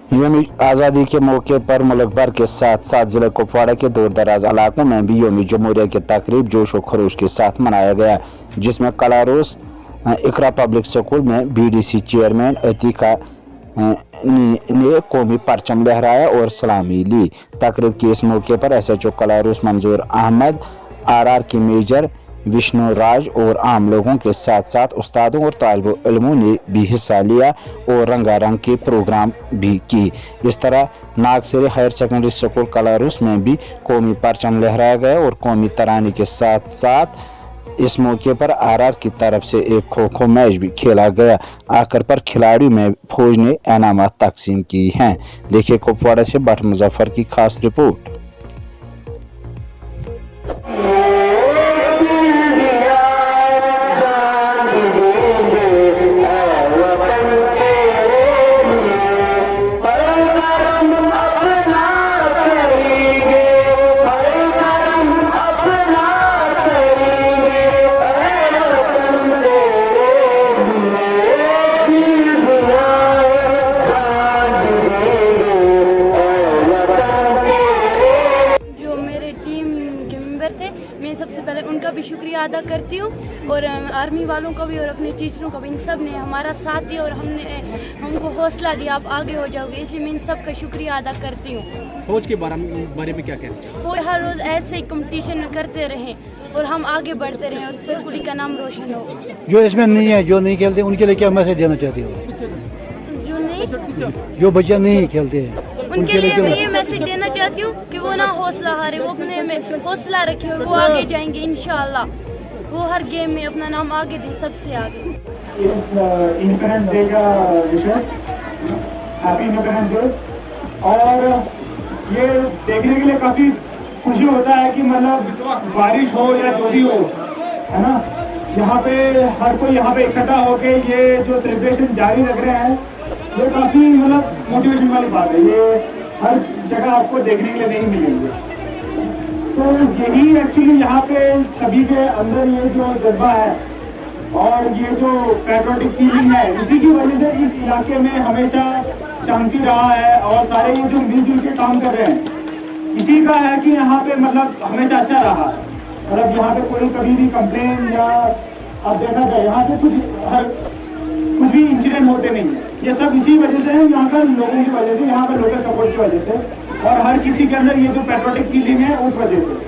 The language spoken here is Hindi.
यौम आज़ादी के मौके पर मुल्क भर के साथ साथ जिला कुपवाड़ा के दूर दराज इलाकों में भी यौम जमहूरिया की तकरीब जोश व खरोश के साथ मनाया गया, जिसमें कलारोस इकरा पब्लिक स्कूल में BDC चेयरमैन अतीका ने कौमी परचम लहराया और सलामी ली। तकरीब के इस मौके पर SHO कलारोस मंजूर अहमद, RR की मेजर विष्णु राज और आम लोगों के साथ साथ उस्तादों और तालिब इल्मों ने भी हिस्सा लिया और रंगारंग के प्रोग्राम भी की। इस तरह नागसरी हायर सेकेंडरी स्कूल कलारोस में भी कौमी परचम लहराया गया और कौमी तराने के साथ साथ इस मौके पर RR की तरफ से एक खो खो मैच भी खेला गया। आखिर पर खिलाड़ियों में फौज ने इनामात तकसीम की हैं। देखिए कुपवाड़ा से भट्ट मुजफ्फर की खास रिपोर्ट। थे, मैं सबसे पहले उनका भी शुक्रिया अदा करती हूँ और आर्मी वालों का भी और अपने टीचरों का भी। इन सब ने हमारा साथ दिया और हमको हौसला दिया, आप आगे हो जाओगे, इसलिए मैं इन सब का शुक्रिया अदा करती हूँ। फौज के बारे में क्या कहना चाहिए? फौज हर रोज़ ऐसे ही कंपटीशन करते रहें और हम आगे बढ़ते रहें और सरकुली का नाम रोशन हो। जो इसमें नहीं है, जो नहीं खेलते, उनके लिए क्या मैसेज देना चाहती हो? जो बच्चे नहीं खेलते हैं उनके लिए मैं ये मैसेज देना चाहती हूँ कि वो ना हौसला हारे, वो अपने में हौसला रखे और वो आगे जाएंगे इंशाल्लाह। वो हर गेम में अपना नाम आगे दे, सबसे आगे। इंडिपेंडेंस डे का विषय हैप्पी इंडिपेंडेंस डे, और ये देखने के लिए काफी खुशी होता है कि मतलब बारिश हो या जो भी हो, है ना, यहाँ पे हर कोई यहाँ पे इकट्ठा होके ये जो सेलिब्रेशन जारी रख रहे हैं, ये काफी मतलब मोटिवेशन वाली बात है। ये हर जगह आपको देखने के लिए नहीं मिलेंगे। तो यही एक्चुअली यहाँ पे सभी के अंदर ये जो जज्बा है और ये जो पैट्रियोटिक फीलिंग है, इसी की वजह से इस इलाके में हमेशा शांति रहा है और सारे ये जो मिलजुल के काम कर रहे हैं, इसी का है कि यहाँ पे मतलब हमेशा अच्छा रहा है। मतलब यहाँ पे कोई कभी भी कंप्लेन या आप देखा जाए यहाँ से कुछ भी इंसिडेंट होते नहीं है। ये सब इसी वजह से है, यहाँ पर लोगों की वजह से, यहाँ पर लोकल सपोर्ट की वजह से और हर किसी के अंदर ये जो पैट्रियोटिक फीलिंग है उस वजह से।